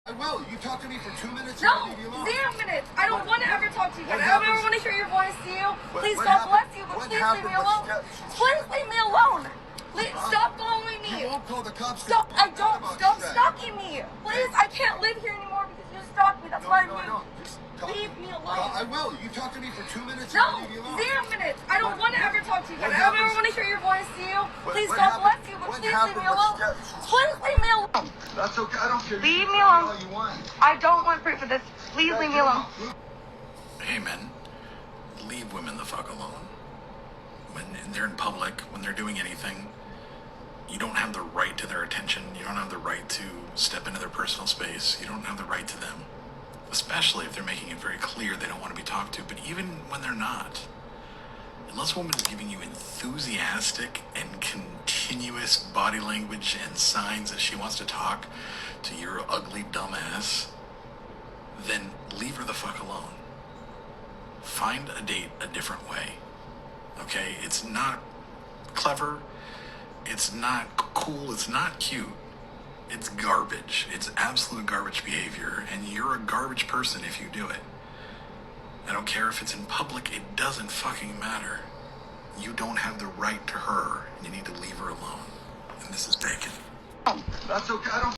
I will. You talk to me for 2 minutes. No, 0 minutes. I don't want to ever talk to you. I don't ever want to hear your voice to you. Please, God bless you, but please leave me alone. Please leave me alone. Please stop following me. You won't call the cops. Stop. I don't. Stop stalking me. Please, I can't live here anymore because you stalked me. That's why I'm here. Leave me alone. I will. You talk to me for 2 minutes. No, 0 minutes. I don't want to ever talk to you. I don't ever want to hear your voice to you. Please, God bless you, but please leave me alone. Please leave me alone. That's okay. I don't care. Leave me alone. I don't want proof of this. Please leave me alone. Hey, men, leave women the fuck alone. When they're in public, when they're doing anything, you don't have the right to their attention. You don't have the right to step into their personal space. You don't have the right to them. Especially if they're making it very clear they don't want to be talked to. But even when they're not, unless a woman is giving you enthusiastic and continuous body language and signs that she wants to talk to your ugly dumbass, then leave her the fuck alone. Find a date a different way. Okay? It's not clever. It's not cool. It's not cute. It's garbage. It's absolute garbage behavior, and you're a garbage person if you do it. I don't care if it's in public, it doesn't fucking matter. You don't have the right to her, and you need to leave her alone. And this is bacon. That's okay. I don't.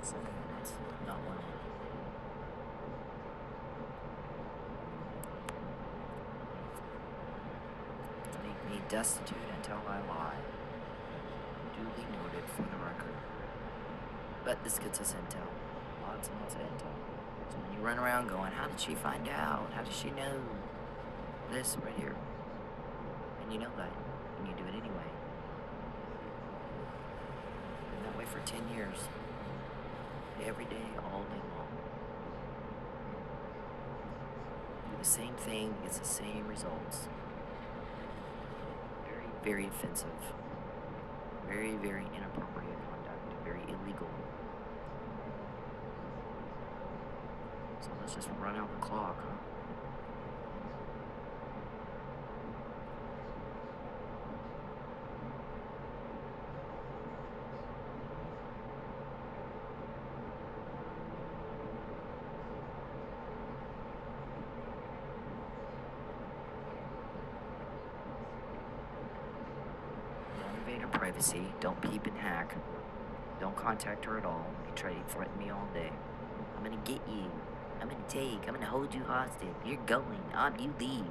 7 minutes, not 1 minute. Make me destitute until I lie. Duly noted for the record. But this gets us intel. Lots and lots of intel. So when you run around going, how did she find out? How does she know? This right here. And you know that. And you do it anyway. Been that way for 10 years. Every day, all day long. Do the same thing, gets the same results. Very, very offensive. Very, very inappropriate conduct. Very illegal. So let's just run out the clock, huh? Privacy. Don't peep and hack. Don't contact her at all. You try to threaten me all day. I'm gonna get you. I'm gonna hold you hostage. You're going. You leave.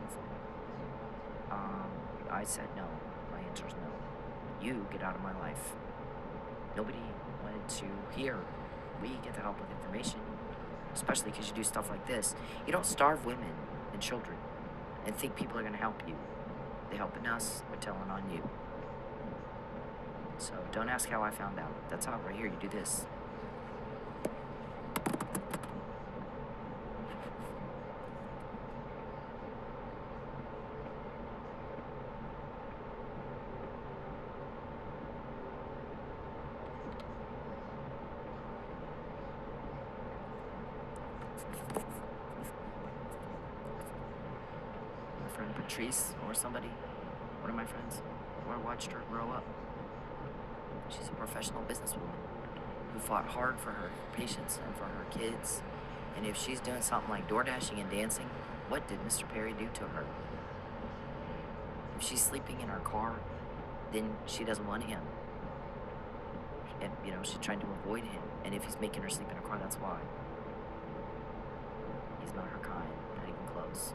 I said no. My answer is no. You get out of my life. Nobody wanted to hear. We get the help with information. Especially because you do stuff like this. You don't starve women and children and think people are gonna help you. They're helping us. We're telling on you. So don't ask how I found out. That's how right here you do this. My friend Patrice or somebody, one of my friends, who I watched her grow up. She's a professional businesswoman who fought hard for her patients and for her kids. And if she's doing something like door dashing and dancing, what did Mr. Perry do to her? If she's sleeping in her car, then she doesn't want him. And, she's trying to avoid him. And if he's making her sleep in her car, that's why. He's not her kind, not even close.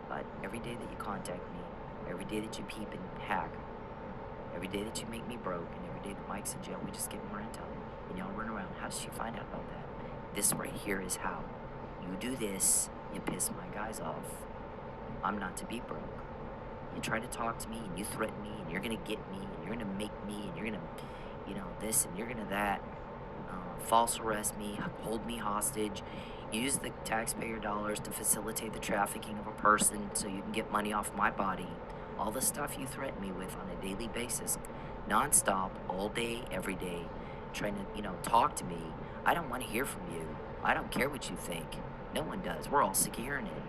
But every day that you contact me, every day that you peep and hack, every day that you make me broke, and every day that Mike's in jail, we just get more intel. And y'all run around. How did she find out about that? This right here is how. You do this, you piss my guys off. I'm not to be broke. You try to talk to me, and you threaten me, and you're going to get me, and you're going to make me, and you're going to, this, and you're going to that. False arrest me, hold me hostage. Use the taxpayer dollars to facilitate the trafficking of a person so you can get money off my body. All the stuff you threaten me with on a daily basis, nonstop, all day, every day, trying to, talk to me. I don't want to hear from you. I don't care what you think. No one does. We're all sick of hearing it.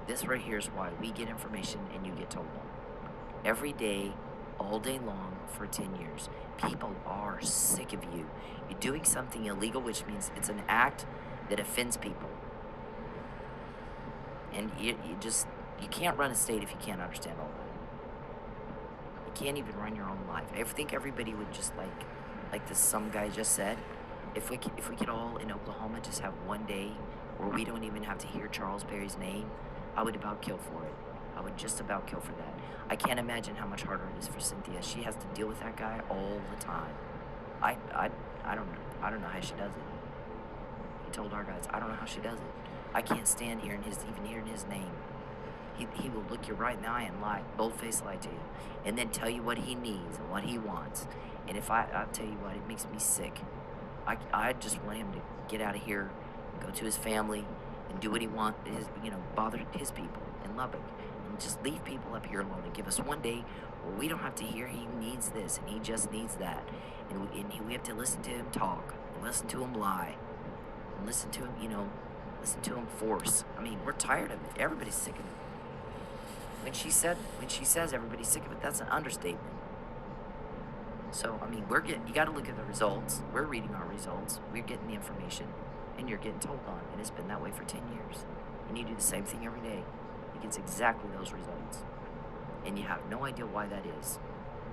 This right here is why we get information and you get told on. Every day, all day long for 10 years. People are sick of you. You're doing something illegal, which means it's an act that offends people. And you can't run a state if you can't understand all that. You can't even run your own life. I think everybody would just like this some guy just said, if we could all in Oklahoma just have one day where we don't even have to hear Charles Perry's name, I would about kill for it. I would just about kill for that. I can't imagine how much harder it is for Cynthia. She has to deal with that guy all the time. I don't know how she does it. He told our guys, I don't know how she does it. I can't stand even hearing his name. He will look you right in the eye and lie, bold-faced lie to you, and then tell you what he needs and what he wants. And if I'll tell you what, it makes me sick. I just want him to get out of here, go to his family, and do what he wants, bother his people in Lubbock. And just leave people up here alone and give us one day where we don't have to hear he needs this and he just needs that. And we have to listen to him talk, and listen to him lie, and listen to him, listen to him force. I mean, we're tired of it. Everybody's sick of it. When she says everybody's sick of it, that's an understatement. So, I mean, you got to look at the results. We're reading our results. We're getting the information, and you're getting told on. And it's been that way for 10 years. And you do the same thing every day. It gets exactly those results. And you have no idea why that is.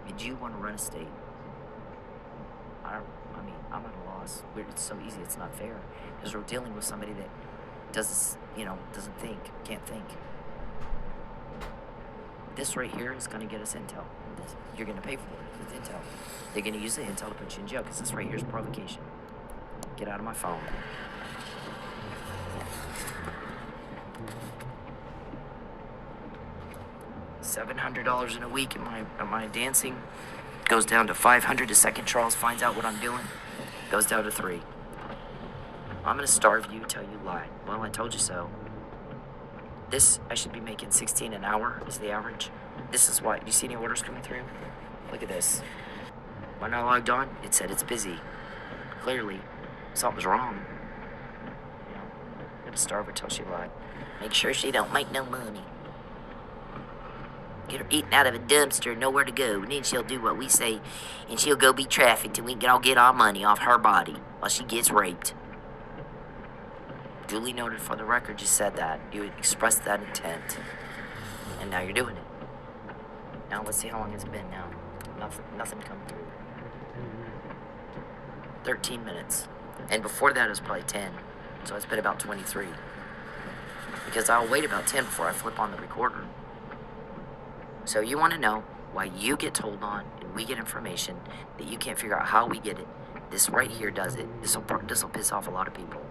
And you want to run a state. I'm at a loss. It's so easy, it's not fair. Because we're dealing with somebody that doesn't think, can't think. This right here is going to get us intel. You're going to pay for it with intel. They're going to use the intel to put you in jail because this right here is provocation. Get out of my phone. $700 in a week in my dancing goes down to $500 the second Charles finds out what I'm doing. Goes down to $3. I'm gonna starve you till you lie. Well, I told you so. This, I should be making $16 an hour is the average. This is why. Do you see any orders coming through? Look at this. When I logged on, it said it's busy. Clearly, something's wrong. You know, I'm gonna starve her till she lied. Make sure she don't make no money. Get her eating out of a dumpster, nowhere to go, and then she'll do what we say, and she'll go be trafficked, and we can all get our money off her body while she gets raped. Duly noted for the record, you said that. You expressed that intent, and now you're doing it. Now let's see how long it's been now. Nothing come through. 13 minutes, and before that it was probably 10, so it's been about 23. Because I'll wait about 10 before I flip on the recorder. So you want to know why you get told on and we get information that you can't figure out how we get it. This right here does it. This will piss off a lot of people.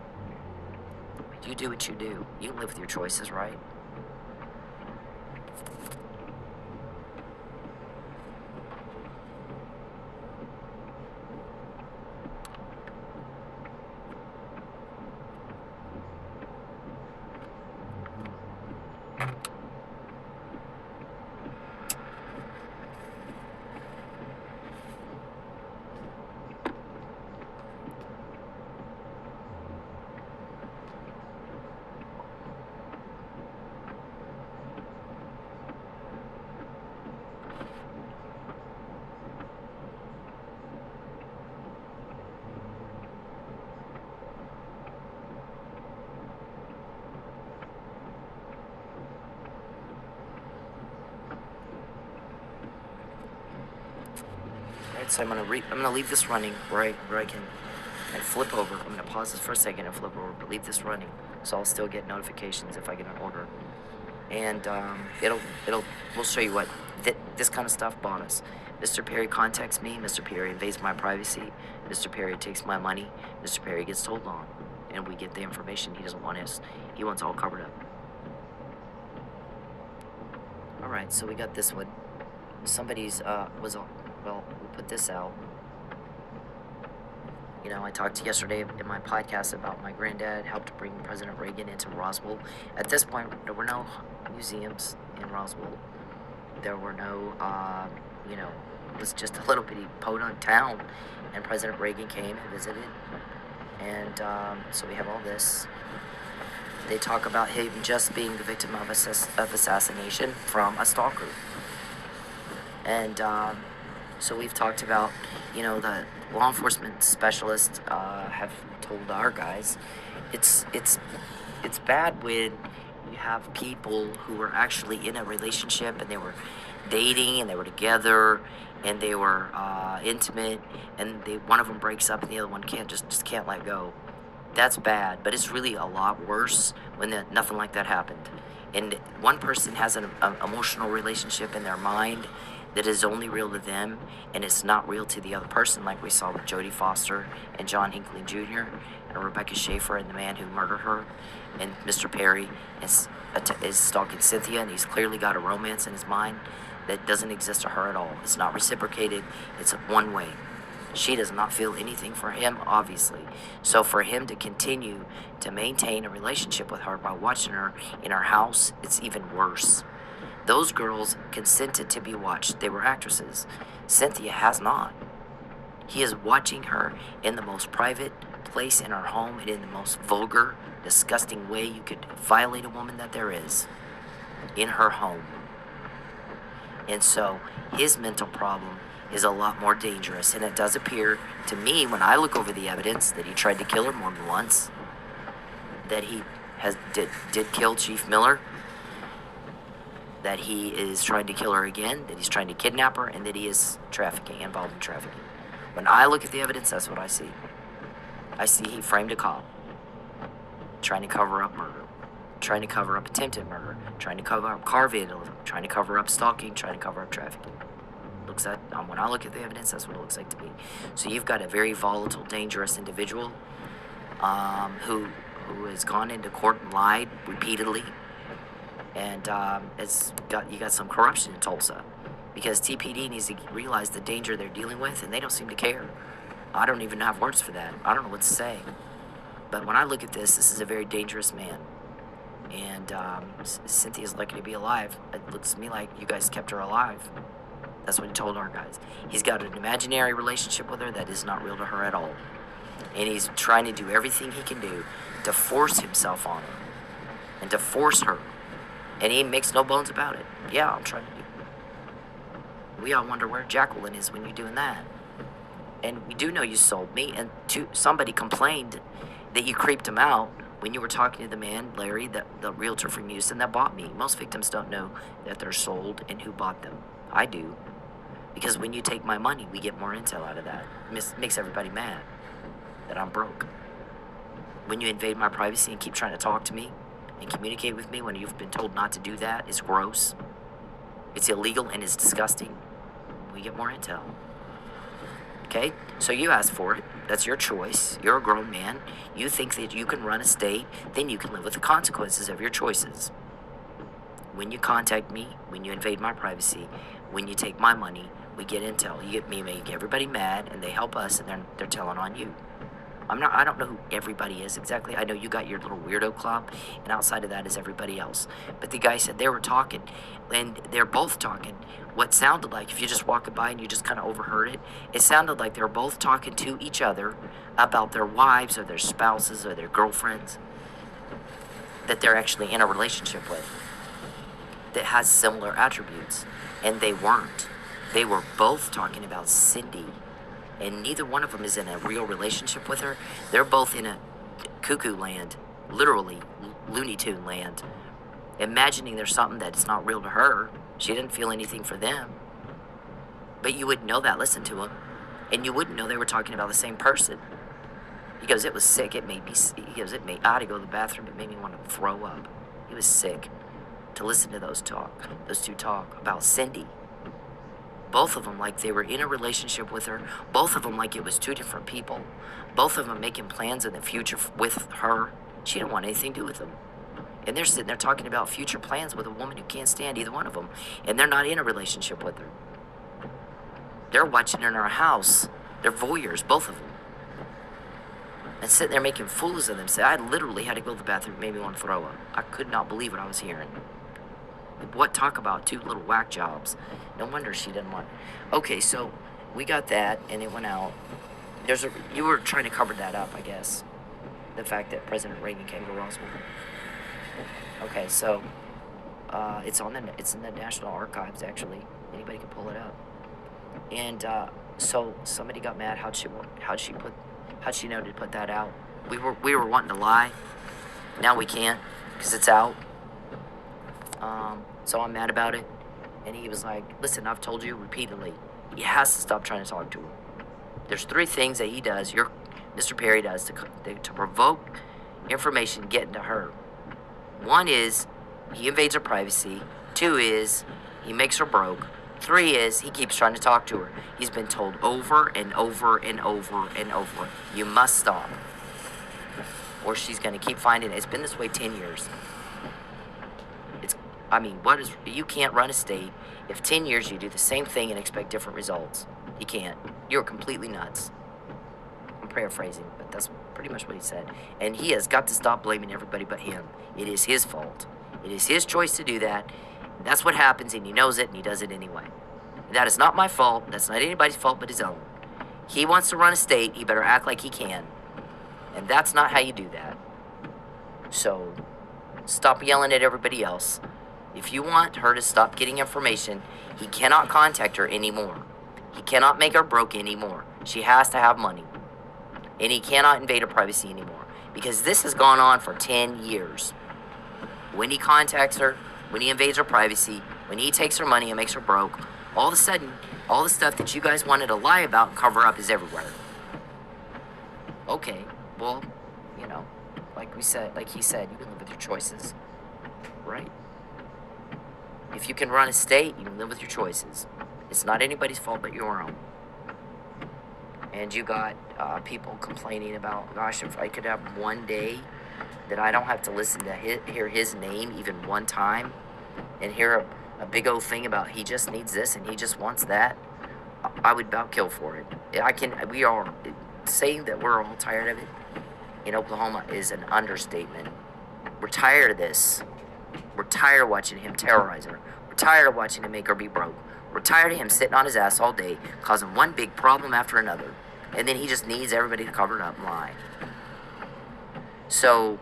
You do what you do. You can live with your choices, right? So I'm gonna leave this running where I can and flip over. I'm gonna pause this for a second and flip over, but leave this running, so I'll still get notifications if I get an order. And we'll show you what this kind of stuff bought us. Mr. Perry contacts me. Mr. Perry invades my privacy. Mr. Perry takes my money. Mr. Perry gets told on, and we get the information he doesn't want us. He wants all covered up. All right, so we got this one. Somebody's was on. Well, we put this out. You know, I talked yesterday in my podcast about my granddad helped bring President Reagan into Roswell. At this point, there were no museums in Roswell. There were no, it was just a little bitty podunk town. And President Reagan came and visited. And so we have all this. They talk about him just being the victim of assassination from a stalker. And so we've talked about, the law enforcement specialists have told our guys, it's bad when you have people who were actually in a relationship and they were dating and they were together and they were intimate and one of them breaks up and the other one just can't let go. That's bad, but it's really a lot worse when nothing like that happened. And one person has an emotional relationship in their mind that is only real to them, and it's not real to the other person, like we saw with Jodie Foster and John Hinckley Jr. and Rebecca Schaefer and the man who murdered her. And Mr. Perry is stalking Cynthia, and he's clearly got a romance in his mind that doesn't exist to her at all. It's not reciprocated. It's one way. She does not feel anything for him, obviously. So for him to continue to maintain a relationship with her by watching her in her house, it's even worse. Those girls consented to be watched. They were actresses. Cynthia has not. He is watching her in the most private place in her home and in the most vulgar, disgusting way you could violate a woman that there is. In her home. And so his mental problem is a lot more dangerous. And it does appear to me, when I look over the evidence, that he tried to kill her more than once. That he did kill Chief Miller. that he is trying to kill her again, that he's trying to kidnap her, and that he is involved in trafficking. When I look at the evidence, that's what I see. I see he framed a cop, trying to cover up murder, trying to cover up attempted murder, trying to cover up car vandalism, trying to cover up stalking, trying to cover up trafficking. When I look at the evidence, that's what it looks like to me. So you've got a very volatile, dangerous individual who has gone into court and lied repeatedly, and you got some corruption in Tulsa, because TPD needs to realize the danger they're dealing with, and they don't seem to care. I don't even have words for that. I don't know what to say. But when I look at this is a very dangerous man. And Cynthia's lucky to be alive. It looks to me like you guys kept her alive. That's what he told our guys. He's got an imaginary relationship with her that is not real to her at all. And he's trying to do everything he can do to force himself on her and to force her. And he makes no bones about it. Yeah, I'm trying to do it. We all wonder where Jacqueline is when you're doing that. And we do know you sold me, and somebody complained that you creeped him out when you were talking to the man, Larry, the realtor from Houston that bought me. Most victims don't know that they're sold and who bought them. I do. Because when you take my money, we get more intel out of that. It makes everybody mad that I'm broke. When you invade my privacy and keep trying to talk to me and communicate with me when you've been told not to do that, it's gross. It's illegal and it's disgusting. We get more intel. Okay? So you asked for it. That's your choice. You're a grown man. You think that you can run a state, then you can live with the consequences of your choices. When you contact me, when you invade my privacy, when you take my money, we get intel. You get me, make everybody mad, and they help us, and they're telling on you. I don't know who everybody is exactly. I know you got your little weirdo club, and outside of that is everybody else. But the guy said they were talking, and they're both talking. What sounded like, if you just walking by and you just kind of overheard it, it sounded like they were both talking to each other about their wives or their spouses or their girlfriends that they're actually in a relationship with that has similar attributes. And they weren't. They were both talking about Cindy. And neither one of them is in a real relationship with her. They're both in a cuckoo land, literally Looney Tune land, imagining there's something that's not real to her. She didn't feel anything for them. But you wouldn't know that, listen to them. And you wouldn't know they were talking about the same person. He goes, it was sick. I had to go to the bathroom. It made me want to throw up. He was sick to listen to those two talk about Cindy. Both of them like they were in a relationship with her. Both of them like it was two different people. Both of them making plans in the future with her. She didn't want anything to do with them. And they're sitting there talking about future plans with a woman who can't stand either one of them. And they're not in a relationship with her. They're watching her in her house. They're voyeurs, both of them. And sitting there making fools of them. I literally had to go to the bathroom. It made me want to throw up. I could not believe what I was hearing. What talk about two little whack jobs. No wonder she didn't want. Okay, so we got that, and it went out. You were trying to cover that up, I guess. The fact that President Reagan came to Roswell. Okay, so it's in the National Archives, actually. Anybody can pull it up. And so somebody got mad. How'd she know to put that out? We were wanting to lie. Now we can't because it's out. So I'm mad about it. And he was like, listen, I've told you repeatedly, he has to stop trying to talk to her. There's 3 things that he does, Mr. Perry does, to provoke information getting to her. 1 is he invades her privacy. 2 is he makes her broke. 3 is he keeps trying to talk to her. He's been told over and over and over and over, you must stop. Or she's going to keep finding it. It's been this way 10 years. You can't run a state if 10 years you do the same thing and expect different results. You can't. You're completely nuts. I'm paraphrasing, but that's pretty much what he said. And he has got to stop blaming everybody but him. It is his fault. It is his choice to do that. That's what happens, and he knows it, and he does it anyway. That is not my fault. That's not anybody's fault but his own. He wants to run a state. He better act like he can. And that's not how you do that. So, stop yelling at everybody else. If you want her to stop getting information, he cannot contact her anymore. He cannot make her broke anymore. She has to have money. And he cannot invade her privacy anymore. Because this has gone on for 10 years. When he contacts her, when he invades her privacy, when he takes her money and makes her broke, all of a sudden, all the stuff that you guys wanted to lie about and cover up is everywhere. Okay, well, you know, like he said, you can live with your choices, right? If you can run a state, you can live with your choices. It's not anybody's fault but your own. And you got people complaining about, gosh, if I could have one day that I don't have to listen to hear his name even one time, and hear a big old thing about he just needs this and he just wants that, I would about kill for it. We are saying that we're all tired of it in Oklahoma is an understatement. We're tired of this. We're tired of watching him terrorize her. We're tired of watching him make her be broke. We're tired of him sitting on his ass all day, causing one big problem after another. And then he just needs everybody to cover it up and lie. So,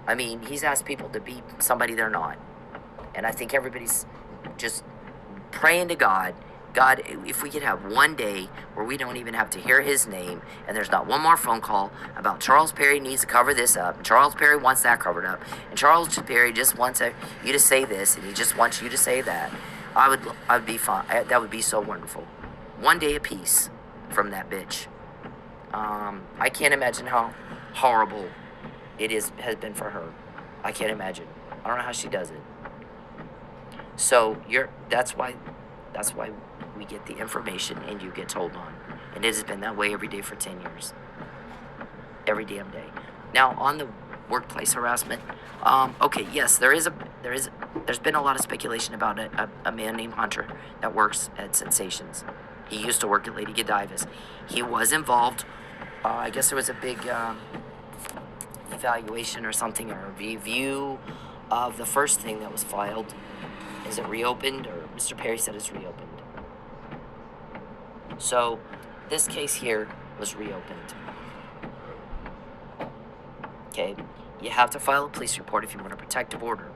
I mean, he's asked people to be somebody they're not. And I think everybody's just praying to God, God, if we could have one day where we don't even have to hear his name, and there's not one more phone call about Charles Perry needs to cover this up, and Charles Perry wants that covered up, and Charles Perry just wants you to say this, and he just wants you to say that, I would be fine. That would be so wonderful. One day of peace from that bitch. I can't imagine how horrible has been for her. I can't imagine. I don't know how she does it. So that's why we get the information and you get told on. And it has been that way every day for 10 years. Every damn day. Now, on the workplace harassment, okay, yes, there's been a lot of speculation about a man named Hunter that works at Sensations. He used to work at Lady Godiva's. He was involved, I guess there was a big evaluation or something, or a review of the first thing that was filed. Is it reopened, or Mr. Perry said it's reopened? So, this case here was reopened. Okay, you have to file a police report if you want a protective order.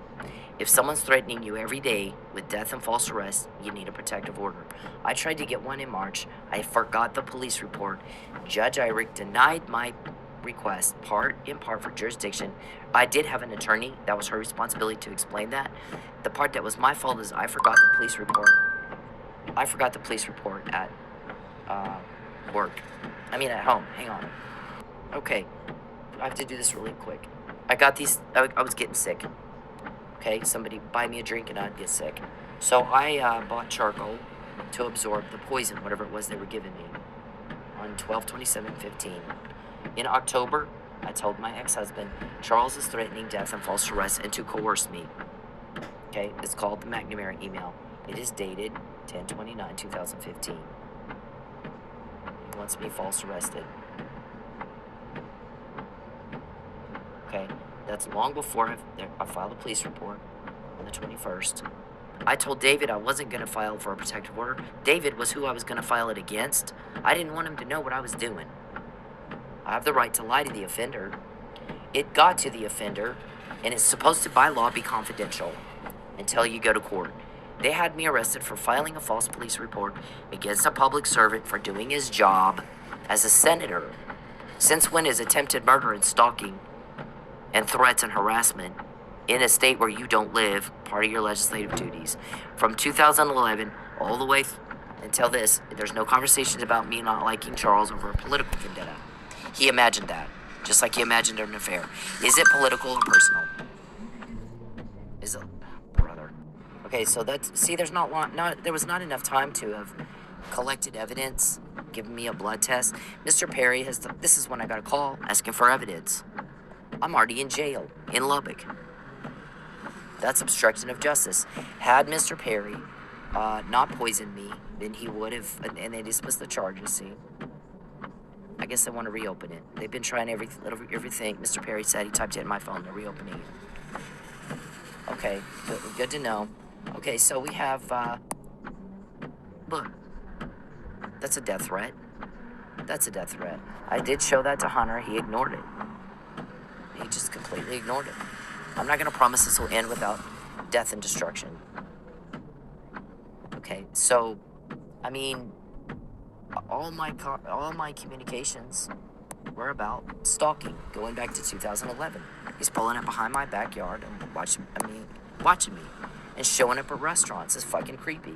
If someone's threatening you every day with death and false arrest, you need a protective order. I tried to get one in March. I forgot the police report. Judge Eyrick denied my request, in part for jurisdiction. I did have an attorney. That was her responsibility to explain that. The part that was my fault is I forgot the police report. I forgot the police report at work. I mean at home. Hang on. Okay. I have to do this really quick. I got these. I was getting sick. Okay, somebody buy me a drink and I'd get sick. So I bought charcoal to absorb the poison, whatever it was they were giving me, on 12/27/15. In October, I told my ex-husband, Charles is threatening death and false arrest and to coerce me. Okay, it's called the McNamara email. It is dated 10/29/2015. He wants me false arrested. Okay, that's long before I filed a police report on the 21st. I told David I wasn't going to file for a protective order. David was who I was going to file it against. I didn't want him to know what I was doing. I have the right to lie to the offender. It got to the offender, and it's supposed to, by law, be confidential until you go to court. They had me arrested for filing a false police report against a public servant for doing his job as a senator. Since when is attempted murder and stalking and threats and harassment in a state where you don't live part of your legislative duties? From 2011 all the way until this, there's no conversations about me not liking Charles over a political vendetta. He imagined that, just like he imagined an affair. Is it political or personal? Is it, brother? Okay, so there was not enough time to have collected evidence, given me a blood test. Mr. Perry this is when I got a call asking for evidence. I'm already in jail in Lubbock. That's obstruction of justice. Had Mr. Perry not poisoned me, then he would have, and they dismissed the charges, see? I guess they want to reopen it. They've been trying everything. Mr. Perry said he typed it in my phone. They're reopening it. Okay, good to know. Okay, so we have, look, that's a death threat. That's a death threat. I did show that to Hunter. He ignored it. He just completely ignored it. I'm not going to promise this will end without death and destruction. Okay, so, I mean, all my communications were about stalking, going back to 2011. He's pulling up behind my backyard and watching me, and and showing up at restaurants is fucking creepy.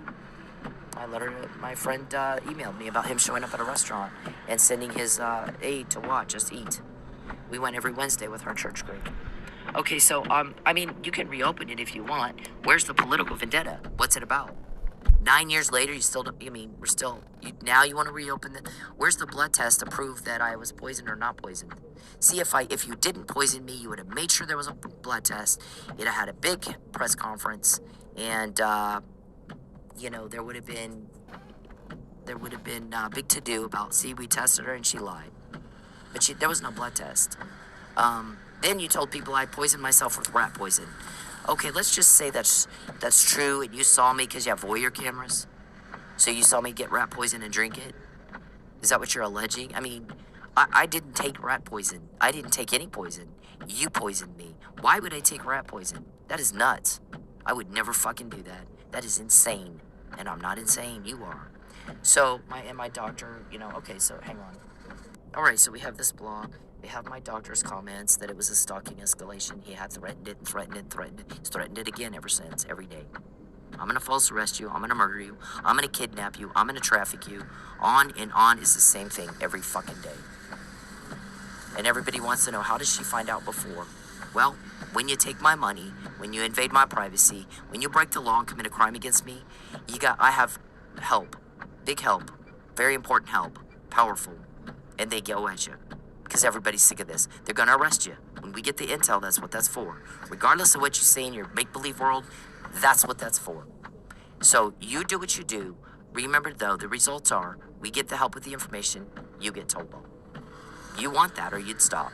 My friend emailed me about him showing up at a restaurant and sending his aide to watch us eat. We went every Wednesday with our church group. Okay, so, I mean, you can reopen it if you want. Where's the political vendetta? What's it about? 9 years later, you still don't, now you want to reopen it? Where's the blood test to prove that I was poisoned or not poisoned? See, if you didn't poison me, you would have made sure there was a blood test. You'd have had a big press conference, and, there would have been big to-do about, see, we tested her and she lied. But there was no blood test. Then you told people I poisoned myself with rat poison. Okay, let's just say that's true, and you saw me because you have voyeur cameras. So you saw me get rat poison and drink it? Is that what you're alleging? I mean, I didn't take rat poison. I didn't take any poison. You poisoned me. Why would I take rat poison? That is nuts. I would never fucking do that. That is insane. And I'm not insane, you are. So, my doctor, okay, so hang on. Alright, so we have this blog. We have my doctor's comments that it was a stalking escalation. He had threatened it and threatened it and threatened it. He's threatened it again ever since, every day. I'm gonna false arrest you. I'm gonna murder you. I'm gonna kidnap you. I'm gonna traffic you. On and on is the same thing every fucking day. And everybody wants to know, how does she find out before? Well, when you take my money, when you invade my privacy, when you break the law and commit a crime against me, I have help. Big help. Very important help. Powerful. And they go at you. Because everybody's sick of this. They're going to arrest you. When we get the intel, that's what that's for. Regardless of what you say in your make-believe world, that's what that's for. So you do what you do. Remember, though, the results are, we get the help with the information, you get told on. You want that or you'd stop.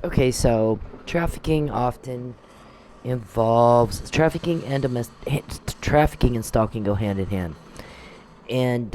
Okay, so trafficking often involves trafficking and stalking go hand in hand, and